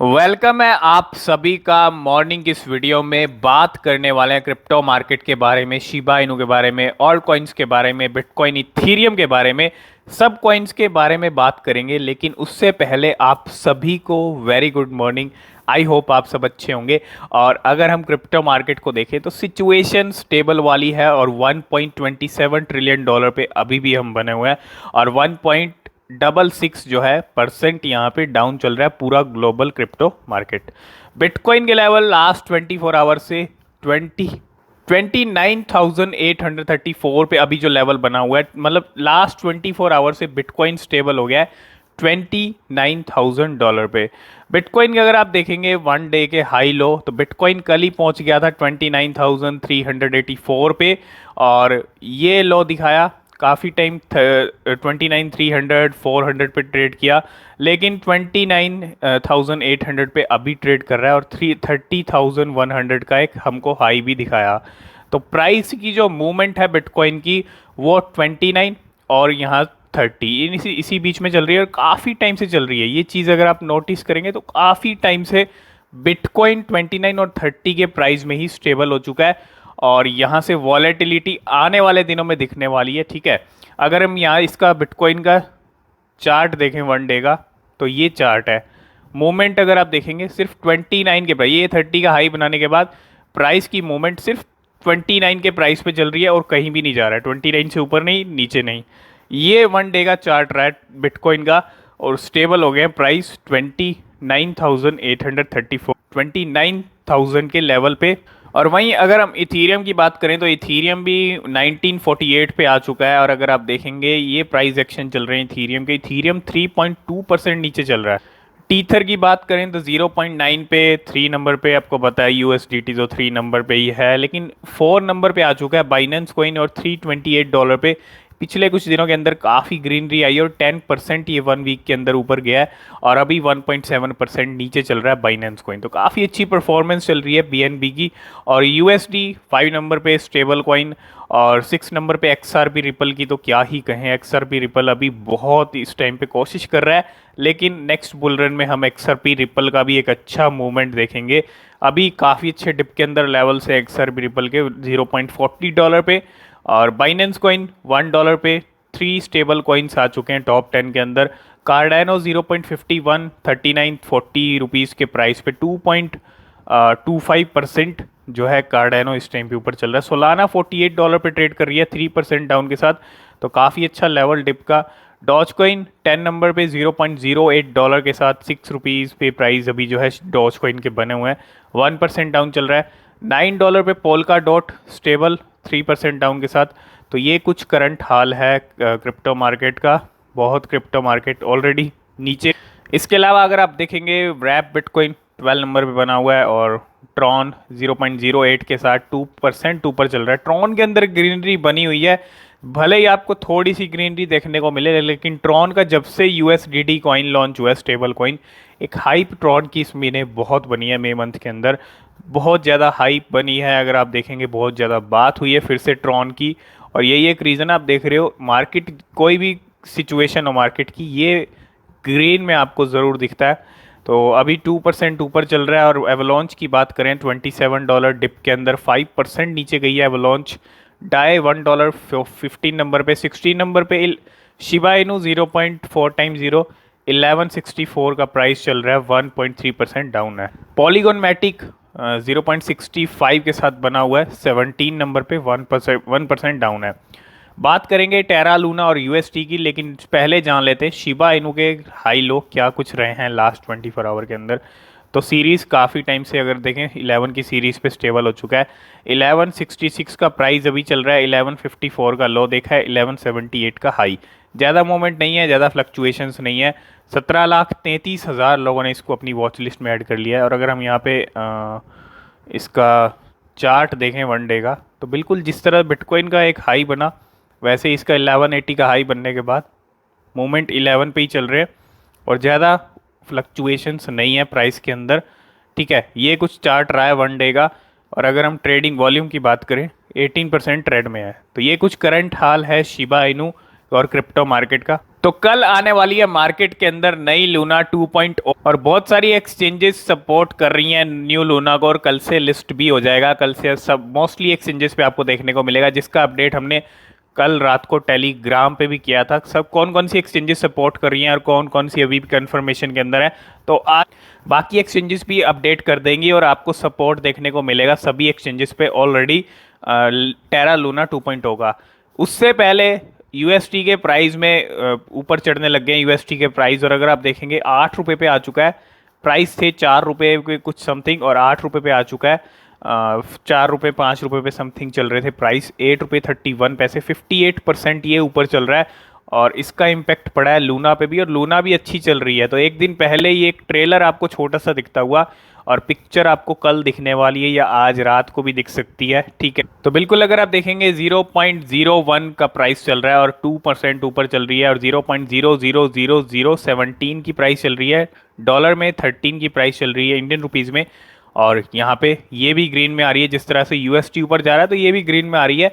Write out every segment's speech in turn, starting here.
Welcome है आप सभी का मॉर्निंग। इस वीडियो में बात करने वाले हैं क्रिप्टो मार्केट के बारे में, शिबा इनू के बारे में, ऑल कॉइन्स के बारे में, बिटकॉइन, इथीरियम के बारे में, सब कॉइन्स के बारे में बात करेंगे। लेकिन उससे पहले आप सभी को very good morning. I hope आप सब अच्छे होंगे। और अगर हम क्रिप्टो मार्केट को देखें तो सिचुएशन स्टेबल वाली है और 1.27 ट्रिलियन डॉलर पे अभी भी हम बने हुए हैं और 1.66 जो है परसेंट यहाँ पे डाउन चल रहा है पूरा ग्लोबल क्रिप्टो मार्केट। बिटकॉइन के लेवल लास्ट 24 आवर से 29,834 पे अभी जो लेवल बना हुआ है, मतलब लास्ट 24 आवर से बिटकॉइन स्टेबल हो गया है $29,000 पे। बिटकॉइन के अगर आप देखेंगे वन डे के हाई लो, तो बिटकॉइन कल ही पहुंच गया था 29,384 पे और ये लो दिखाया काफ़ी टाइम 29,300 400 पे ट्रेड किया, लेकिन 29,800 पे अभी ट्रेड कर रहा है और 30,100 का एक हमको हाई भी दिखाया। तो प्राइस की जो मूवमेंट है बिटकॉइन की वो 29 और यहाँ 30 इसी बीच में चल रही है और काफ़ी टाइम से चल रही है। ये चीज़ अगर आप नोटिस करेंगे तो काफ़ी टाइम से बिटकॉइन 29 और 30 के प्राइस में ही स्टेबल हो चुका है और यहाँ से वॉलेटिलिटी आने वाले दिनों में दिखने वाली है। ठीक है, अगर हम यहाँ इसका बिटकॉइन का चार्ट देखें वन डे का, तो ये चार्ट है। मूवमेंट अगर आप देखेंगे सिर्फ 29 के प्राइस, ये 30 का हाई बनाने के बाद प्राइस की मूवमेंट सिर्फ 29 के प्राइस पे चल रही है और कहीं भी नहीं जा रहा है। 29 से ऊपर नहीं, नीचे नहीं। ये वन डे का चार्ट रहा है बिटकॉइन का और स्टेबल हो गए प्राइस 29,834 29,000 के लेवल पे। और वहीं अगर हम इथीरियम की बात करें तो इथीरियम भी 1948 पे आ चुका है और अगर आप देखेंगे ये प्राइस एक्शन चल रहे हैं इथीरियम के, इथीरियम 3.2% नीचे चल रहा है। टीथर की बात करें तो 0.9 पे 3 नंबर पे आपको पता है, यूएसडीटी जो 3 नंबर पे ही है, लेकिन 4 नंबर पे आ चुका है बाइनेंस कॉइन और $328 पे। पिछले कुछ दिनों के अंदर काफ़ी ग्रीनरी आई और 10% ये 1 वीक के अंदर ऊपर गया है और अभी 1.7% नीचे चल रहा है बाइनेंस कॉइन। तो काफ़ी अच्छी परफॉर्मेंस चल रही है बीएनबी की। और यूएसडी 5 नंबर पे स्टेबल कॉइन और 6 नंबर पे एक्सआरपी रिपल की तो क्या ही कहें। एक्सआरपी रिपल अभी बहुत इस टाइम पे कोशिश कर रहा है, लेकिन नेक्स्ट बुल रन में हम एक्सआरपी रिपल का भी एक अच्छा मूवमेंट देखेंगे। अभी काफ़ी अच्छे डिप के अंदर लेवल से एक्सआरपी रिपल के $0.40 पे और बाइनेंस कॉइन $1 पे। 3 स्टेबल कॉइन्स आ चुके हैं टॉप 10 के अंदर। कार्डानो 0.51 3940 रुपीज़ के प्राइस पे 2.25% जो है कार्डानो इस टाइम पे ऊपर चल रहा है। सोलाना $48 पे ट्रेड कर रही है 3% डाउन के साथ, तो काफ़ी अच्छा लेवल डिप का। डॉज कॉइन 10 नंबर पे $0.08 के साथ 6 रुपीज़ पे प्राइस अभी जो है डॉज कॉइन के बने हुए हैं, 1% डाउन चल रहा है। $9 पे पोल्का डॉट स्टेबल 3% डाउन के साथ। तो ये कुछ करंट हाल है क्रिप्टो मार्केट का। बहुत क्रिप्टो मार्केट ऑलरेडी नीचे। इसके अलावा अगर आप देखेंगे रैप बिटकॉइन 12 नंबर पे बना हुआ है और ट्रॉन 0.08 के साथ 2% ऊपर चल रहा है। ट्रॉन के अंदर ग्रीनरी बनी हुई है, भले ही आपको थोड़ी सी ग्रीनरी देखने को मिले, लेकिन ट्रॉन का जब से यूएसडीटी कॉइन लॉन्च हुआ है स्टेबल कॉइन, एक हाइप ट्रॉन की इस महीने बहुत बनी है। मई मंथ के अंदर बहुत ज़्यादा हाइप बनी है। अगर आप देखेंगे बहुत ज़्यादा बात हुई है फिर से ट्रॉन की और यही एक रीज़न आप देख रहे हो। मार्केट कोई भी सिचुएशन हो मार्केट की, ये ग्रीन में आपको ज़रूर दिखता है। तो अभी 2% ऊपर चल रहा है। और एवलॉन्च की बात करें $27 डिप के अंदर 5% नीचे गई है एवलॉन्च। डाई $1 15 नंबर पे। 16 नंबर पे शिबा इनू 0.4 टाइम्स 0 1164 का प्राइस चल रहा है, 1.3% डाउन है। पॉलीगॉन मैटिक 0.65 के साथ बना हुआ है 17 नंबर पे, 1% डाउन है। बात करेंगे टेरा लूना और यूएसटी की, लेकिन पहले जान लेते हैं शिबा इनू के हाई लो क्या कुछ रहे हैं लास्ट 24 आवर के अंदर। तो सीरीज़ काफ़ी टाइम से अगर देखें 11 की सीरीज़ पे स्टेबल हो चुका है। 1166 का प्राइस अभी चल रहा है, 1154 का लो देखा है, 1178 का हाई। ज़्यादा मूवमेंट नहीं है, ज़्यादा फ्लक्चुएशंस नहीं है। 17,33,000 लोगों ने इसको अपनी वॉच लिस्ट में ऐड कर लिया है। और अगर हम यहाँ पे इसका चार्ट देखें वन डे का, तो बिल्कुल जिस तरह बिटकॉइन का एक हाई बना वैसे इसका 1180 का हाई बनने के बाद मूवमेंट 11 पे ही चल रहे हैं और ज़्यादा फ्लक्चुएशंस नहीं है प्राइस के अंदर। ठीक है, ये कुछ चार्ट रहा है वन डे का। और अगर हम ट्रेडिंग वॉल्यूम की बात करें 18% ट्रेड में है। तो ये कुछ करंट हाल है शिबा इनू और क्रिप्टो मार्केट का। तो कल आने वाली है मार्केट के अंदर नई लूना 2.0 और बहुत सारी एक्सचेंजेस सपोर्ट कर रही हैं न्यू लूना को, और कल से लिस्ट भी हो जाएगा। कल से सब मोस्टली एक्सचेंजेस पे आपको देखने को मिलेगा, जिसका अपडेट हमने कल रात को टेलीग्राम पे भी किया था। सब कौन कौन सी एक्सचेंजेस सपोर्ट कर रही हैं और कौन कौन सी अभी भी कंफर्मेशन के अंदर है, तो आज बाकी एक्सचेंजेस भी अपडेट कर देंगी और आपको सपोर्ट देखने को मिलेगा सभी एक्सचेंजेस पे ऑलरेडी टेरा लूना 2.0 का। उससे पहले यूएसटी के प्राइस में ऊपर चढ़ने लग गए हैं यूएसटी के प्राइस, और अगर आप देखेंगे 8 रुपये पे आ चुका है। प्राइस थे 4 रुपये के कुछ समथिंग और 8 रुपये पे आ चुका है। 4 रुपये 5 रुपये पे समथिंग चल रहे थे प्राइस, 8 रुपये 31 पैसे, 58% ये ऊपर चल रहा है और इसका इम्पैक्ट पड़ा है लूना पे भी, और लूना भी अच्छी चल रही है। तो एक दिन पहले ये एक ट्रेलर आपको छोटा सा दिखता हुआ और पिक्चर आपको कल दिखने वाली है या आज रात को भी दिख सकती है, ठीक है। तो बिल्कुल अगर आप देखेंगे 0.01 का प्राइस चल रहा है और 2% ऊपर चल रही है, और 0.0000017 की प्राइस चल रही है डॉलर में, 13 की प्राइस चल रही है इंडियन रुपीज़ में, और यहाँ पे ये भी ग्रीन में आ रही है। जिस तरह से यूएसटी ऊपर जा रहा है तो ये भी ग्रीन में आ रही है।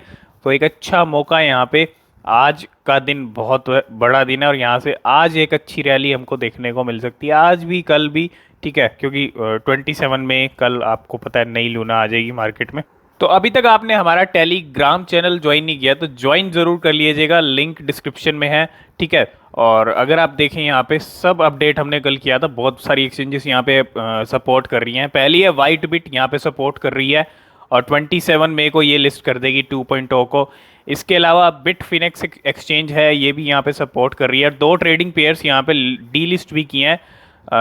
तो एक अच्छा मौका है यहाँ पे, आज का दिन बहुत बड़ा दिन है और यहाँ से आज एक अच्छी रैली हमको देखने को मिल सकती है, आज भी कल भी, ठीक है, क्योंकि 27 में कल आपको पता है नई लूना आ जाएगी मार्केट में। तो अभी तक आपने हमारा टेलीग्राम चैनल ज्वाइन नहीं किया तो ज्वाइन ज़रूर कर लीजिएगा, लिंक डिस्क्रिप्शन में है, ठीक है। और अगर आप देखें यहाँ पे सब अपडेट हमने कल किया था, बहुत सारी एक्सचेंजेस यहाँ पे सपोर्ट कर रही हैं। पहली है वाइट बिट, यहाँ पे सपोर्ट कर रही है और 27 मई को ये लिस्ट कर देगी 2.0 को। इसके अलावा बिट फिनेक्स एक्सचेंज है, ये भी यहाँ पे सपोर्ट कर रही है। 2 ट्रेडिंग पेयर्स यहाँ पे डी लिस्ट भी किए हैं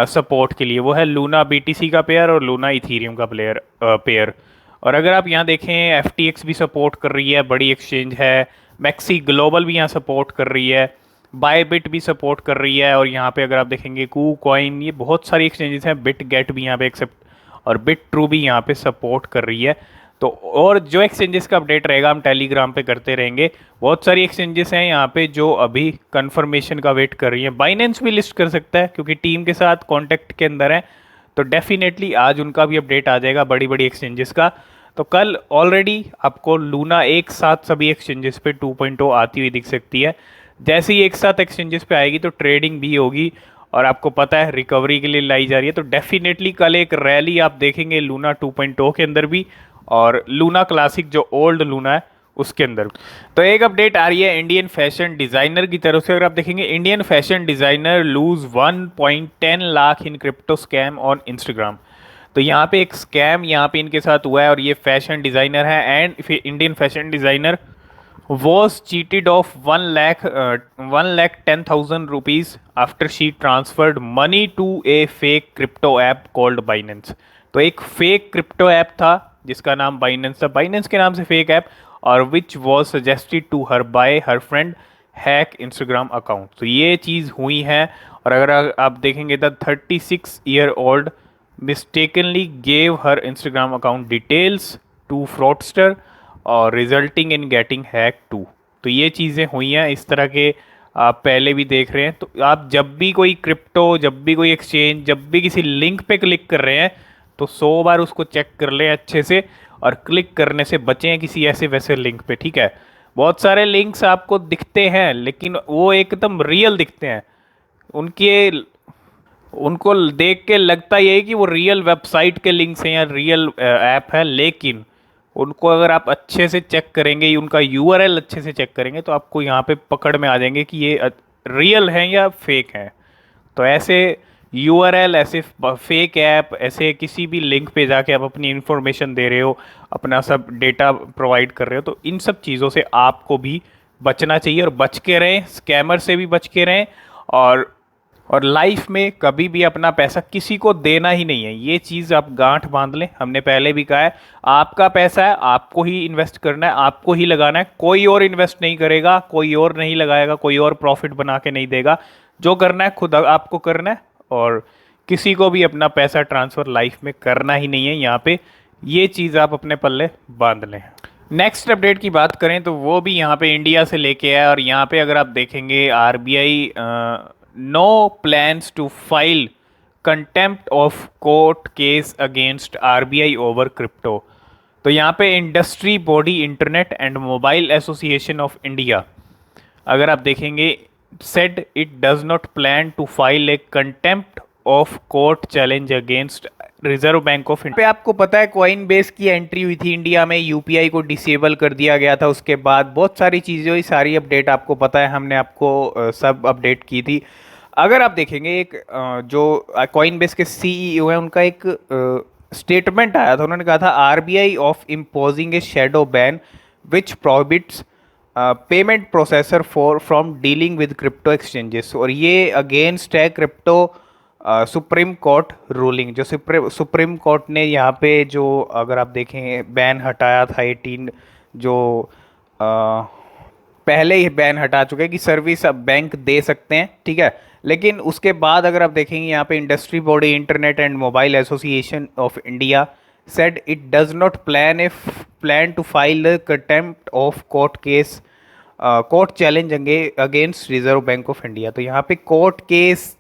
सपोर्ट के लिए, वो है लूना बीटीसी का पेयर और लूना इथीरियम का पेयर। और अगर आप यहाँ देखें एफटीएक्स भी सपोर्ट कर रही है, बड़ी एक्सचेंज है। मैक्सी ग्लोबल भी यहाँ सपोर्ट कर रही है, बायबिट भी सपोर्ट कर रही है, और यहाँ पे अगर आप देखेंगे कू कॉइन, ये बहुत सारी एक्सचेंजेस हैं। बिट गेट भी यहाँ पे एक्सेप्ट, और बिट ट्रू भी यहाँ पे सपोर्ट कर रही है। तो और जो एक्सचेंजेस का अपडेट रहेगा हम टेलीग्राम पे करते रहेंगे। बहुत सारी एक्सचेंजेस हैं यहाँ पे जो अभी कंफर्मेशन का वेट कर रही हैं। बाइनेंस भी लिस्ट कर सकता है क्योंकि टीम के साथ कांटेक्ट के अंदर है, तो डेफिनेटली आज उनका भी अपडेट आ जाएगा बड़ी बड़ी एक्सचेंजेस का। तो कल ऑलरेडी आपको लूना एक साथ सभी एक्सचेंजेस पे 2.0 आती हुई दिख सकती है। जैसे ही एक साथ एक्सचेंजेस पे आएगी तो ट्रेडिंग भी होगी, और आपको पता है रिकवरी के लिए लाई जा रही है। तो डेफिनेटली कल एक रैली आप देखेंगे लूना 2.0 के अंदर भी, और लूना क्लासिक जो ओल्ड लूना है उसके अंदर। तो एक अपडेट आ रही है इंडियन फैशन डिज़ाइनर की तरफ से। अगर आप देखेंगे Indian fashion designer lose 1.10 lakh in crypto scam on Instagram. तो यहाँ पे एक स्कैम यहाँ पे इनके साथ हुआ है और ये फैशन डिज़ाइनर है, and Indian fashion designer was cheated of 1,10,000 rupees after she transferred money to a fake crypto app called Binance। तो एक फेक क्रिप्टो ऐप था जिसका नाम बाइनेंस था, बाइनेंस के नाम से फेक ऐप, और which was suggested to her by her friend hack Instagram account. तो ये चीज़ हुई है। और अगर आप देखेंगे the 36 year old mistakenly gave her Instagram account details to fraudster और resulting in getting hack too. तो ये चीज़ें हुई हैं, इस तरह के आप पहले भी देख रहे हैं। तो आप जब भी कोई क्रिप्टो, जब भी कोई एक्सचेंज, जब भी किसी लिंक पे क्लिक कर रहे हैं तो 100 बार उसको चेक कर लें अच्छे से, और क्लिक करने से बचें किसी ऐसे वैसे लिंक पे, ठीक है। बहुत सारे लिंक्स आपको दिखते हैं लेकिन वो एकदम रियल दिखते हैं, उनको देख के लगता ये है कि वो रियल वेबसाइट के लिंक्स हैं या रियल ऐप है, लेकिन उनको अगर आप अच्छे से चेक करेंगे, उनका यूआरएल अच्छे से चेक करेंगे, तो आपको यहाँ पे पकड़ में आ जाएंगे कि ये रियल हैं या फेक हैं। तो ऐसे यूआरएल, ऐसे फेक ऐप, ऐसे किसी भी लिंक पे जाके आप अपनी इन्फॉर्मेशन दे रहे हो, अपना सब डेटा प्रोवाइड कर रहे हो, तो इन सब चीज़ों से आपको भी बचना चाहिए और बच के रहें, स्कैमर से भी बच के रहें। और लाइफ में कभी भी अपना पैसा किसी को देना ही नहीं है, ये चीज़ आप गांठ बांध लें। हमने पहले भी कहा है, आपका पैसा है, आपको ही इन्वेस्ट करना है, आपको ही लगाना है, कोई और इन्वेस्ट नहीं करेगा, कोई और नहीं लगाएगा, कोई और प्रॉफिट बना के नहीं देगा। जो करना है खुद आपको करना है, और किसी को भी अपना पैसा ट्रांसफ़र लाइफ में करना ही नहीं है। यहाँ पे ये चीज़ आप अपने पल्ले बांध लें। नेक्स्ट अपडेट की बात करें तो वो भी यहाँ पे इंडिया से लेके आया, और यहाँ पे अगर आप देखेंगे RBI no plans to file contempt of court case against RBI over crypto. तो यहाँ पे industry body internet and mobile association of India, अगर आप देखेंगे said it does not plan to file a contempt of court challenge against reserve Bank of India. पे आपको पता है कॉइन बेस की एंट्री हुई थी इंडिया में, यूपीआई को डिसेबल कर दिया गया था, उसके बाद बहुत सारी चीज़ें हुई, सारी अपडेट आपको पता है, हमने आपको सब अपडेट की थी। अगर आप देखेंगे एक जो कॉइन बेस के सीईओ हैं उनका एक स्टेटमेंट आया था, उन्होंने कहा था RBI of imposing a shadow ban which prohibits payment processor for from dealing with crypto exchanges, और ये अगेंस्ट है क्रिप्टो सुप्रीम कोर्ट रूलिंग। जो सुप्रीम कोर्ट ने यहाँ पे जो अगर आप देखें बैन हटाया था 18 जो पहले ही बैन हटा चुके हैं कि सर्विस अब बैंक दे सकते हैं, ठीक है। लेकिन उसके बाद अगर आप देखेंगे यहाँ पे industry body internet and mobile association of India said it does not plan to file contempt of court case court challenge against Reserve Bank of India. तो यहाँ पे कोर्ट केस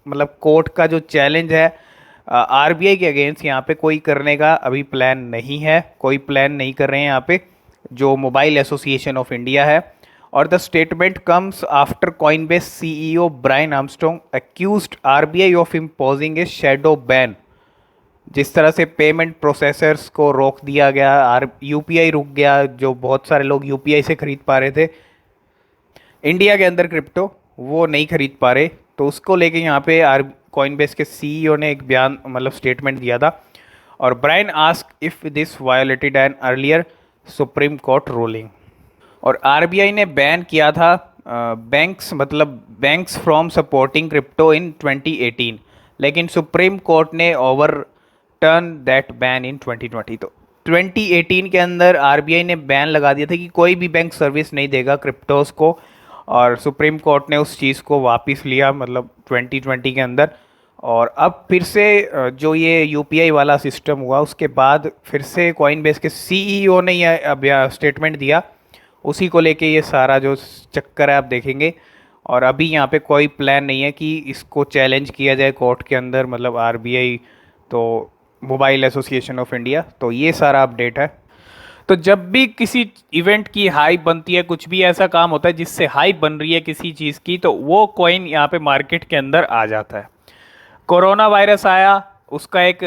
मतलब कोर्ट का जो चैलेंज है आरबीआई के against यहाँ पे कोई करने का अभी प्लान नहीं है, कोई प्लान नहीं कर रहे हैं यहाँ पे जो मोबाइल एसोसिएशन ऑफ इंडिया है। और the statement comes after Coinbase CEO Brian Armstrong accused RBI of imposing a shadow ban. जिस तरह से पेमेंट प्रोसेसर्स को रोक दिया गया, यूपीआई रुक गया, जो बहुत सारे लोग यूपीआई से खरीद पा रहे थे इंडिया के अंदर क्रिप्टो, वो नहीं खरीद पा रहे, तो उसको लेके यहाँ पे कॉइनबेस के सीईओ ने एक बयान मतलब स्टेटमेंट दिया था। और Brian asked if this violated an earlier Supreme Court ruling. और आरबीआई ने बैन किया था banks from supporting crypto in 2018, लेकिन सुप्रीम कोर्ट ने overturn that ban in 2020। तो 2018 के अंदर आरबीआई ने बैन लगा दिया था कि कोई भी बैंक सर्विस नहीं देगा क्रिप्टोज को, और सुप्रीम कोर्ट ने उस चीज़ को वापस लिया मतलब 2020 के अंदर। और अब फिर से जो ये यूपीआई वाला सिस्टम हुआ उसके बाद फिर से कॉइनबेस के सीईओ ने यह अब स्टेटमेंट दिया, उसी को लेके ये सारा जो चक्कर है आप देखेंगे। और अभी यहाँ पे कोई प्लान नहीं है कि इसको चैलेंज किया जाए कोर्ट के अंदर, मतलब आरबीआई तो मोबाइल एसोसिएशन ऑफ इंडिया। तो ये सारा अपडेट है। तो जब भी किसी इवेंट की हाइप बनती है, कुछ भी ऐसा काम होता है जिससे हाइप बन रही है किसी चीज़ की, तो वो कॉइन यहाँ पे मार्केट के अंदर आ जाता है। कोरोना वायरस आया, उसका एक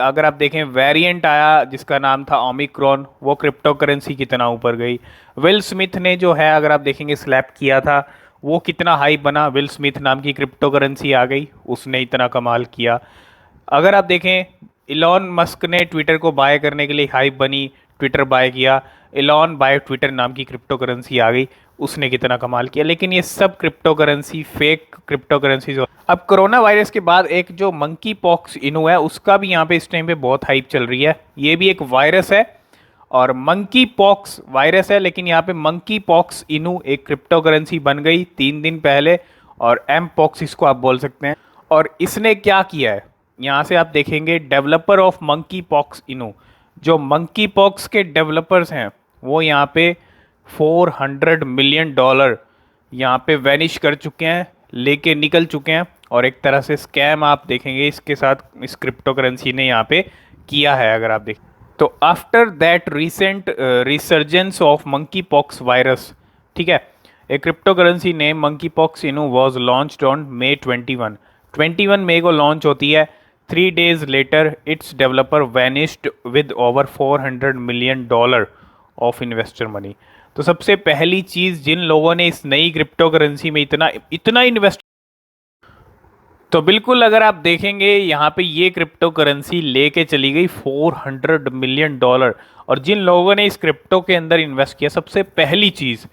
अगर आप देखें वेरिएंट आया जिसका नाम था ओमिक्रॉन, वो क्रिप्टो करेंसी कितना ऊपर गई। विल स्मिथ ने जो है अगर आप देखेंगे स्लैप किया था, वो कितना हाइप बना, विल स्मिथ नाम की क्रिप्टो करेंसी आ गई, उसने इतना कमाल किया। अगर आप देखें इलॉन मस्क ने ट्विटर को बाय करने के लिए हाइप बनी, ट्विटर बाय किया, इलॉन बाय ट्विटर नाम की क्रिप्टो करेंसी आ गई, उसने कितना कमाल किया। लेकिन ये सब crypto currency fake crypto currency. अब कोरोना वायरस के बाद एक जो मंकी पॉक्स इनू है उसका भी यहाँ पे इस टाइम पे बहुत हाइप चल रही है। ये भी एक वायरस है और मंकी पॉक्स वायरस है, लेकिन यहाँ पे मंकी पॉक्स इनू एक क्रिप्टो करेंसी बन गई 3 दिन पहले, और एम पॉक्स इसको आप बोल सकते हैं। और इसने क्या किया है, यहाँ से आप देखेंगे डेवलपर ऑफ मंकी पॉक्स इनू, जो मंकी पॉक्स के डेवलपर्स हैं वो यहाँ पे $400 मिलियन यहाँ पे वैनिश कर चुके हैं, लेके निकल चुके हैं। और एक तरह से स्कैम आप देखेंगे इसके साथ इस क्रिप्टो करेंसी ने यहाँ पे किया है अगर आप देखें तो। After that recent resurgence of monkey pox virus, ठीक है, a crypto currency name monkey pox Inu was launched on May 21 मई को लॉन्च होती है। 3 days later its developer vanished with over $400 million of investor money. तो सबसे पहली चीज़, जिन लोगों ने इस नई क्रिप्टो करेंसी में इतना इन्वेस्ट, तो बिल्कुल अगर आप देखेंगे यहाँ पे ये क्रिप्टो करेंसी लेके चली गई $400 मिलियन। और जिन लोगों ने इस क्रिप्टो के अंदर इन्वेस्ट किया, सबसे पहली चीज़,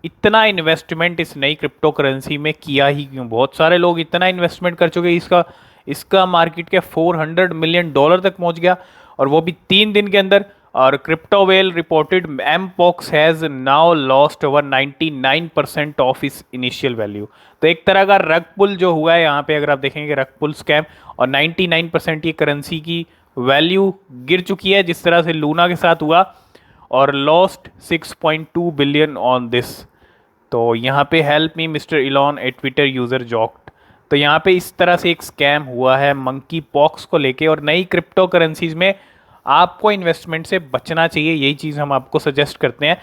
इतना इन्वेस्टमेंट इस नई क्रिप्टो करेंसी में किया ही क्यों? बहुत सारे लोग इतना इन्वेस्टमेंट कर चुके, इसका मार्केट के $400 मिलियन तक पहुँच गया, और वो भी 3 दिन के अंदर। और crypto well reported mpox has now lost over 99% of इस इनिशियल वैल्यू। तो एक तरह का रग पुल जो हुआ है यहाँ पे अगर आप देखेंगे, रग पुल स्कैम, और 99% ये करेंसी की वैल्यू गिर चुकी है जिस तरह से लूना के साथ हुआ, और लॉस्ट 6.2 बिलियन ऑन दिस। तो यहाँ पे help me mister Elon a Twitter user joked. तो यहाँ पे इस तरह से एक स्कैम हुआ है मंकी पॉक्स को लेके। और नई क्रिप्टो करेंसीज में आपको इन्वेस्टमेंट से बचना चाहिए, यही चीज़ हम आपको सजेस्ट करते हैं।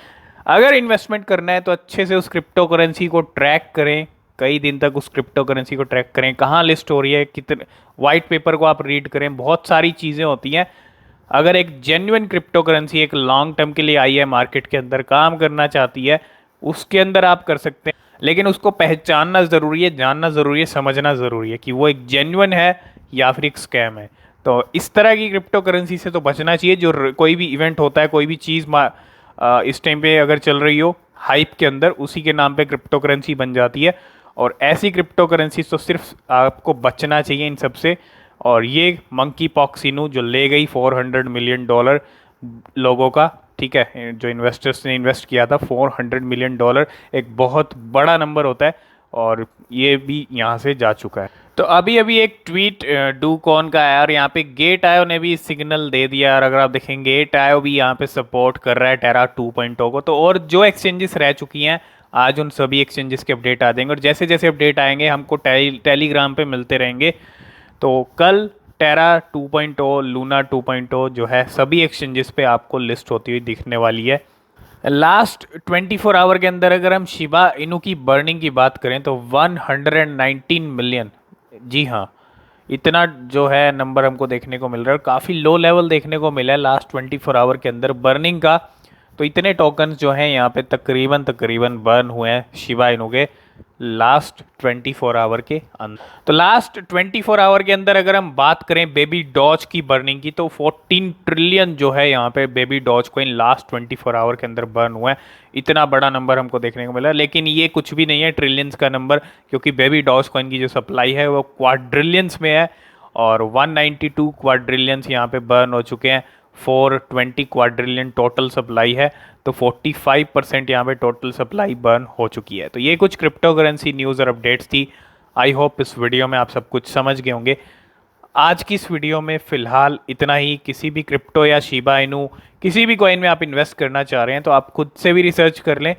अगर इन्वेस्टमेंट करना है तो अच्छे से उस क्रिप्टो करेंसी को ट्रैक करें, कई दिन तक उस क्रिप्टो करेंसी को ट्रैक करें, कहाँ लिस्ट हो रही है, कितने वाइट पेपर को आप रीड करें, बहुत सारी चीज़ें होती हैं। अगर एक जेन्युइन क्रिप्टो करेंसी एक लॉन्ग टर्म के लिए आई है, मार्केट के अंदर काम करना चाहती है, उसके अंदर आप कर सकते हैं, लेकिन उसको पहचानना ज़रूरी है, जानना ज़रूरी है, समझना ज़रूरी है कि वो एक जेन्युइन है या फिर एक स्कैम है। तो इस तरह की क्रिप्टो करेंसी से तो बचना चाहिए। जो कोई भी इवेंट होता है, कोई भी चीज़ इस टाइम पे अगर चल रही हो हाइप के अंदर, उसी के नाम पे क्रिप्टो करेंसी बन जाती है। और ऐसी क्रिप्टो करेंसी तो सिर्फ आपको बचना चाहिए इन सब से। और ये मंकी पॉक्सिनो जो ले गई $400 मिलियन लोगों का, ठीक है, जो इन्वेस्टर्स ने इन्वेस्ट किया था $400 मिलियन, एक बहुत बड़ा नंबर होता है, और ये भी यहाँ से जा चुका है। तो अभी अभी एक ट्वीट डू कॉन का आया और यहाँ पे गेट आयो ने भी सिग्नल दे दिया। और अगर आप देखेंगे गेट आयो भी यहाँ पे सपोर्ट कर रहा है टेरा 2.0 को। तो और जो एक्सचेंजेस रह चुकी हैं, आज उन सभी एक्सचेंजेस के अपडेट आ जाएंगे, और जैसे जैसे अपडेट आएंगे हमको टेलीग्राम पे मिलते रहेंगे। तो कल टेरा 2.0, लूना 2.0 जो है सभी एक्सचेंजेस पे आपको लिस्ट होती हुई दिखने वाली है। लास्ट 24 आवर के अंदर अगर हम शिबा इनू की बर्निंग की बात करें तो 119 मिलियन, जी हाँ, इतना जो है नंबर हमको देखने को मिल रहा है। काफ़ी लो लेवल देखने को मिला है लास्ट 24 आवर के अंदर बर्निंग का। तो इतने टोकन्स जो हैं यहाँ पे तकरीबन बर्न हुए हैं शिबा इनू के लास्ट 24 आवर के अंदर। तो लास्ट 24 आवर के अंदर अगर हम बात करें बेबी डॉज की बर्निंग की, तो 14 ट्रिलियन जो है यहाँ पे baby doge coin last 24 hour के अंदर बर्न हुआ है। इतना बड़ा नंबर हमको देखने को मिला, लेकिन ये कुछ भी नहीं है ट्रिलियंस का नंबर, क्योंकि बेबी डॉज कॉइन की जो सप्लाई है वो क्वाड्रिलियंस में है, और 192 क्वाड्रिलियंस यहाँ पे बर्न हो चुके हैं। 420 क्वाड्रिलियन टोटल सप्लाई है, तो 45% यहाँ पे टोटल सप्लाई बर्न हो चुकी है। तो ये कुछ क्रिप्टो करेंसी न्यूज़ और अपडेट्स थी। आई होप इस वीडियो में आप सब कुछ समझ गए होंगे। आज की इस वीडियो में फ़िलहाल इतना ही। किसी भी क्रिप्टो या शिबा इनू किसी भी कॉइन में आप इन्वेस्ट करना चाह रहे हैं तो आप खुद से भी रिसर्च कर लें,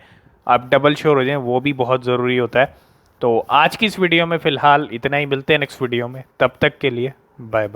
आप डबल श्योर हो जाएं, वो भी बहुत ज़रूरी होता है। तो आज की इस वीडियो में फ़िलहाल इतना ही। मिलते हैं नेक्स्ट वीडियो में, तब तक के लिए बाय बाय।